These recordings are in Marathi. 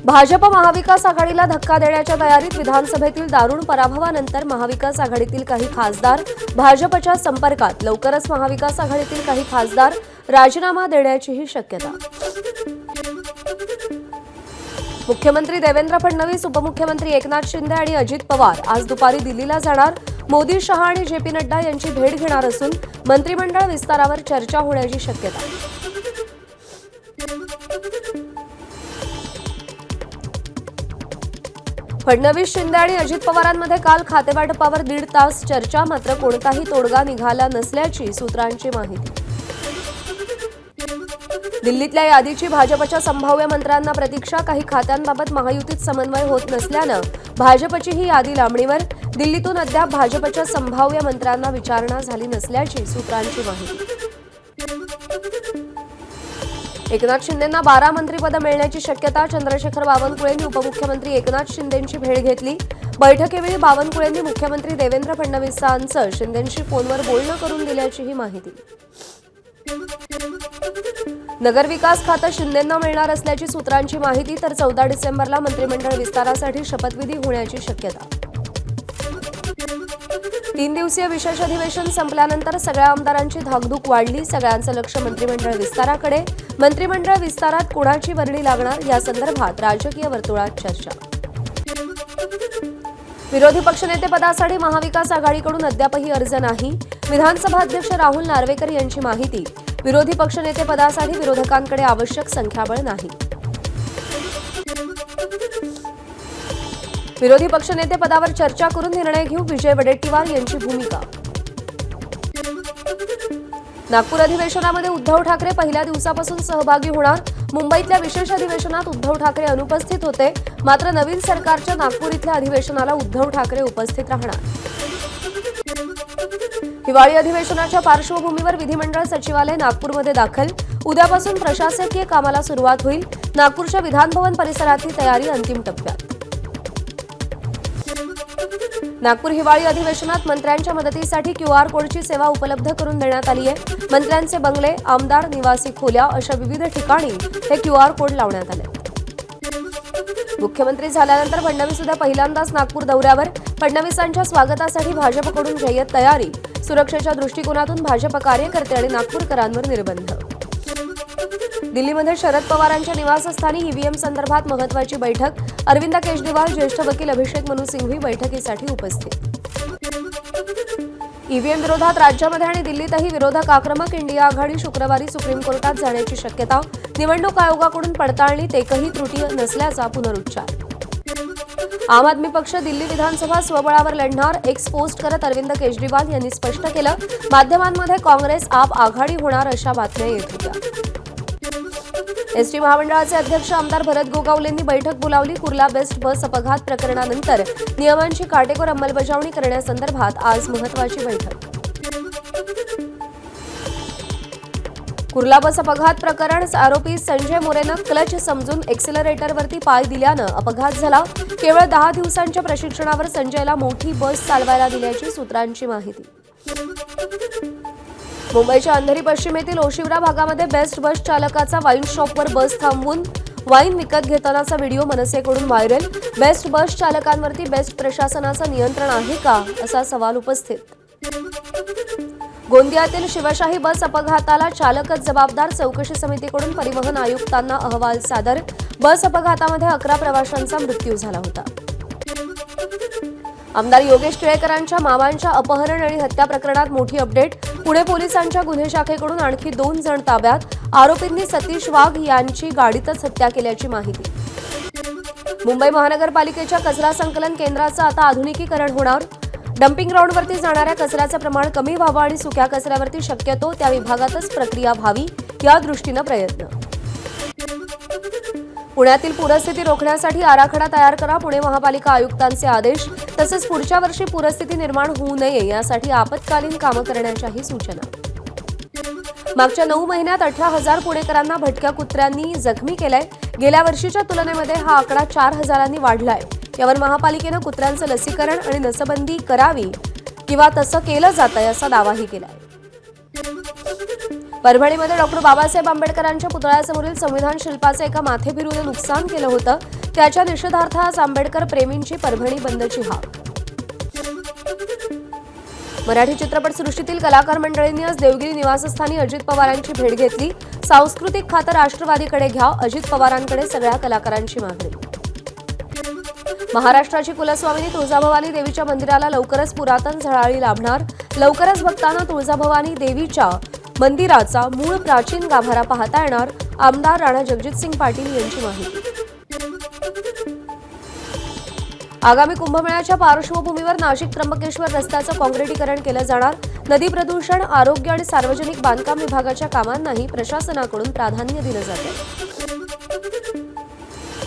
भाजप महाविकास आघाडीला धक्का देण्याच्या तयारीत विधानसभेतील दारुण पराभवानंतर महाविकास आघाडीतील काही खासदार भाजपच्या संपर्कात. लवकरच महाविकास आघाडीतील काही खासदार राजीनामा देण्याचीही शक्यता. मुख्यमंत्री देवेंद्र फडणवीस, उपमुख्यमंत्री एकनाथ शिंदे आणि अजित पवार आज दुपारी दिल्लीला जाणार. मोदी, शहा आणि जेपी नड्डा यांची भेट घेणार असून मंत्रिमंडळ विस्तारावर चर्चा होण्याची शक्यता. फडणवीस, शिंदे आणि अजित पवारांमध्ये काल खातेवाटपावर 1.5 तास चर्चा. मात्र कोणताही तोडगा निघाला नसल्याची सूत्रांची माहिती. दिल्लीतल्या यादीची भाजपच्या संभाव्य मंत्र्यांना प्रतीक्षा. काही खात्यांबाबत महायुतीत समन्वय होत नसल्यानं भाजपची ही यादी लांबणीवर. दिल्लीतून अद्याप भाजपच्या संभाव्य मंत्र्यांना विचारणा झाली नसल्याची सूत्रांची माहिती. एकनाथ शिंदेंना 12 मंत्रिपदं मिळण्याची शक्यता. चंद्रशेखर बावनकुळेंनी उपमुख्यमंत्री एकनाथ शिंदेंची भेट घेतली. बैठकीवेळी बावनकुळेंनी मुख्यमंत्री देवेंद्र फडणवीसांचं शिंदेंशी फोनवर बोलणं करून दिल्याचीही माहिती. नगरविकास खातं शिंदेंना मिळणार असल्याची सूत्रांची माहिती. तर 14 डिसेंबरला मंत्रिमंडळ विस्तारासाठी शपथविधी होण्याची शक्यता. 3 दिवसीय विशेष अधिवेशन संपल्यानंतर सगळ्या आमदारांची धाकधूक वाढली. सगळ्यांचं लक्ष मंत्रिमंडळ विस्ताराकडे. मंत्रिमंडळ विस्तारात कोणाची वर्णी लागणार या संदर्भात राजकीय वर्तुळात चर्चा. विरोधी पक्षनेतेपदासाठी महाविकास आघाडीकडून अद्यापही अर्ज नाही. विधानसभा अध्यक्ष राहुल नार्वेकर यांची माहिती. विरोधी पक्षनेतेपदासाठी विरोधकांकडे आवश्यक संख्याबळ नाही. विरोधी पक्षनेतेपदावर चर्चा करून निर्णय घेऊ, विजय वडेट्टीवार यांची भूमिका. नागपूर अधिवेशनामध्ये उद्धव ठाकरे पहिल्या दिवसापासून सहभागी होणार. मुंबईतल्या विशेष अधिवेशनात उद्धव ठाकरे अनुपस्थित होते. मात्र नवीन सरकारच्या नागपूर इथल्या अधिवेशनाला उद्धव ठाकरे उपस्थित राहणार. हिवाळी अधिवेशनाच्या पार्श्वभूमीवर विधिमंडळ सचिवालय नागपूरमध्ये दाखल. उद्यापासून प्रशासकीय कामाला सुरुवात होईल. नागपूरच्या विधानभवन परिसरातली तयारी अंतिम टप्प्यात. नागपूर हिवाळी अधिवेशनात मंत्र्यांच्या मदतीसाठी QR कोडची सेवा उपलब्ध करून देण्यात आली आहे. मंत्र्यांचे बंगले, आमदार निवासी खोल्या अशा विविध ठिकाणी हे QR कोड लावण्यात आले. मुख्यमंत्री झाल्यानंतर फडणवीस उद्या पहिल्यांदाच नागपूर दौऱ्यावर. फडणवीसांच्या स्वागतासाठी भाजपकडून जय्यत तयारी. सुरक्षेच्या दृष्टिकोनातून भाजप कार्यकर्ते आणि नागपूरकरांवर निर्बंध. दिल्लीमध्ये शरद पवारांच्या निवासस्थानी ईव्हीएम संदर्भात महत्त्वाची बैठक. अरविंद केजरीवाल, ज्येष्ठ वकील अभिषेक मनु सिंघवी बैठकीसाठी उपस्थित. ईव्हीएम विरोधात राज्यामध्ये आणि दिल्लीतही विरोधक आक्रमक. इंडिया आघाडी शुक्रवारी सुप्रीम कोर्टात जाण्याची शक्यता. निवडणूक आयोगाकडून पडताळणीत एकही त्रुटी नसल्याचा पुनरुच्चार. आम आदमी पक्ष दिल्ली विधानसभा स्वबळावर लढणार. एक्स पोस्ट करत अरविंद केजरीवाल यांनी स्पष्ट केलं. माध्यमांमध्ये काँग्रेस आप आघाडी होणार अशा बातम्या येत होत्या. एसटी महामंडळाचे अध्यक्ष आमदार भरत गोगावलेंनी बैठक बोलावली. कुर्ला बेस्ट बस अपघात प्रकरणानंतर नियमांची काटेकोर अंमलबजावणी करण्यासंदर्भात आज महत्त्वाची बैठक. कुर्ला बस अपघात प्रकरण. आरोपी संजय मोरेनं क्लच समजून एक्सेलरेटरवरती पाय दिल्यानं अपघात झाला. केवळ 10 दिवसांच्या प्रशिक्षणावर संजयला मोठी बस चालवायला दिल्याची सूत्रांची माहिती. मुंबईच्या अंधेरी पश्चिमेतील ओशिवरा भागामध्ये बेस्ट बस चालकाचा वाईन शॉपवर बस थांबवून वाईन विकत घेतानाचा व्हिडिओ मनसेकडून व्हायरल. बेस्ट बस चालकांवरती बेस्ट प्रशासनाचं नियंत्रण आहे का असा सवाल उपस्थित. गोंदियातील शिवशाही बस अपघाताला चालकच जबाबदार. चौकशी समितीकडून परिवहन आयुक्तांना अहवाल सादर. बस अपघातामध्ये 11 प्रवाशांचा मृत्यू झाला होता. आमदार योगेश टिळेकरांच्या मामांच्या अपहरण आणि हत्या प्रकरणात मोठी अपडेट. पुणे पोलिसांच्या गुन्हे शाखेकडून आणखी 2 जण ताब्यात. आरोपींनी सतीश वाघ यांची गाडीतच हत्या केल्याची माहिती. मुंबई महानगरपालिकेच्या कचरा संकलन केंद्राचं आता आधुनिकीकरण होणार. डम्पिंग ग्राउंडवरती जाणाऱ्या कचऱ्याचं प्रमाण कमी व्हावं आणि सुक्या कचऱ्यावरती शक्यतो त्या विभागातच प्रक्रिया व्हावी या दृष्टीनं प्रयत्न. पुण्यातील पूरस्थिती रोखण्यासाठी आराखडा तयार करा. पुणे महापालिका आयुक्तांचे आदेश. तसंच पुढच्या वर्षी पूरस्थिती निर्माण होऊ नये यासाठी आपत्कालीन कामं करण्याच्याही सूचना. मागच्या 9 महिन्यात 18,000 पुणेकरांना भटक्या कुत्र्यांनी जखमी केलंय. गेल्या वर्षीच्या तुलनेमध्ये हा आकडा 4,000 वाढलाय. यावर महापालिकेनं कुत्र्यांचं लसीकरण आणि नसबंदी करावी किंवा तसं केलं जातंय असा दावाही केलाय. परभणीमध्ये डॉक्टर बाबासाहेब आंबेडकरांच्या पुतळ्यासमोरील संविधान शिल्पाचे एका माथेभिरूने नुकसान केलं होतं. त्याच्या निषेधार्थ आज आंबेडकर प्रेमींची परभणी बंदची हाक. मराठी चित्रपट सृष्टीतील कलाकार मंडळींनी आज देवगिरी निवासस्थानी अजित पवारांची भेट घेतली. सांस्कृतिक खातं राष्ट्रवादीकडे घ्या, अजित पवारांकडे सगळ्या कलाकारांची मागणी. महाराष्ट्राची कुलस्वामिनी तुळजाभवानी देवीच्या मंदिराला लवकरच पुरातन झळाळी लाभणार. लवकरच भक्तांना तुळजाभवानी देवीच्या मंदिराचा मूळ प्राचीन गाभारा पाहता येणार. आमदार राणा जगजितसिंग पाटील यांची माहिती. आगामी कुंभमेळ्याच्या पार्श्वभूमीवर नाशिक त्र्यंबकेश्वर रस्त्याचं काँक्रिटीकरण केलं जाणार. नदी प्रदूषण, आरोग्य आणि सार्वजनिक बांधकाम विभागाच्या कामांनाही प्रशासनाकडून प्राधान्य दिलं जातं.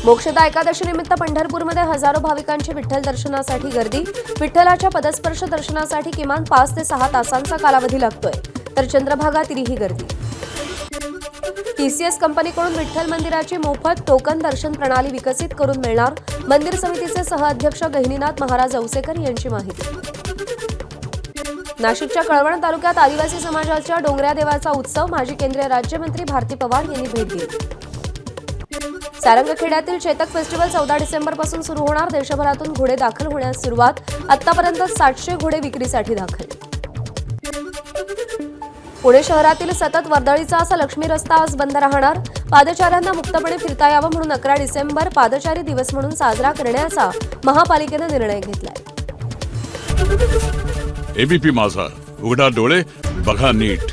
मोक्षदा एकादशीनिमित्त पंढरपूरमध्ये हजारो भाविकांची विठ्ठल दर्शनासाठी गर्दी. विठ्ठलाच्या पदस्पर्श दर्शनासाठी किमान 5 ते 6 तासांचा कालावधी लागतोय, तर चंद्रभागा तिरीही गर्दी. टीसीएस कंपनीकडून विठ्ठल मंदिराची मोफत टोकन दर्शन प्रणाली विकसित करून मिळणार. मंदिर समितीचे सहअध्यक्ष गहिनीनाथ महाराज औसेकर यांची माहिती. नाशिकच्या कळवण तालुक्यात आदिवासी समाजाच्या डोंगऱ्या देवाचा उत्सव. माजी केंद्रीय राज्यमंत्री भारती पवार यांनी भेट दिली. सारंगखेड्यातील चेतक फेस्टिवल 14 डिसेंबरपासून सुरू होणार. देशभरातून घोडे दाखल होण्यास सुरुवात. आतापर्यंत 700 घोडे विक्रीसाठी दाखल. पुणे शहरातील सतत वर्दळीचा असा लक्ष्मी रस्ता आज बंद राहणार. पादचाऱ्यांना मुक्तपणे फिरता यावं म्हणून 11 डिसेंबर पादचारी दिवस म्हणून साजरा करण्याचा महापालिकेनं निर्णय घेतलाय. एबीपी माझा, उघडा डोळे बघा नीट.